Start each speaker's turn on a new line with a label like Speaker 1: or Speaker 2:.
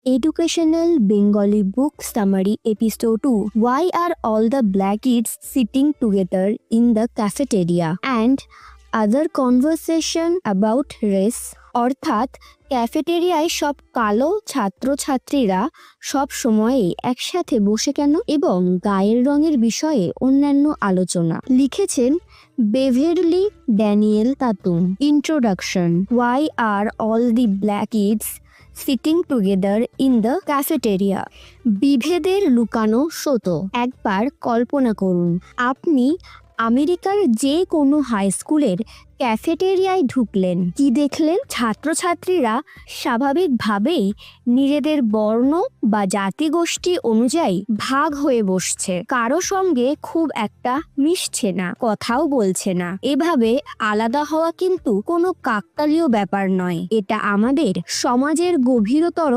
Speaker 1: Educational Bengali Book Summary Episode 2. Why are all the black kids sitting together in the cafeteria? And other conversation about race. অর্থাৎ ক্যাফেটেরিয়ায় সব কালো ছাত্রছাত্রীরা সব সময়ে একসাথে বসে কেন এবং গায়ের রঙের বিষয়ে অন্যান্য আলোচনা। লিখেছেন Beverly Daniel Tatum. Introduction. Why are all the black kids sitting together in the cafeteria. বিভেদের লুকানো সত্য। একবার কল্পনা করুন, আপনি আমেরিকার যে কোনো হাই স্কুলের ক্যাফেটেরিয়ায় ঢুকলেন। কি দেখলেন? ছাত্রছাত্রীরা স্বাভাবিকভাবেই নিজেদের বর্ণ বা জাতিগোষ্ঠী অনুযায়ী ভাগ হয়ে বসছে। কারো সঙ্গে খুব একটা মিশছে না, কথাও বলছে না। এভাবে আলাদা হওয়া কিন্তু কোনো কাকতালীয় ব্যাপার নয়, এটা আমাদের সমাজের গভীরতর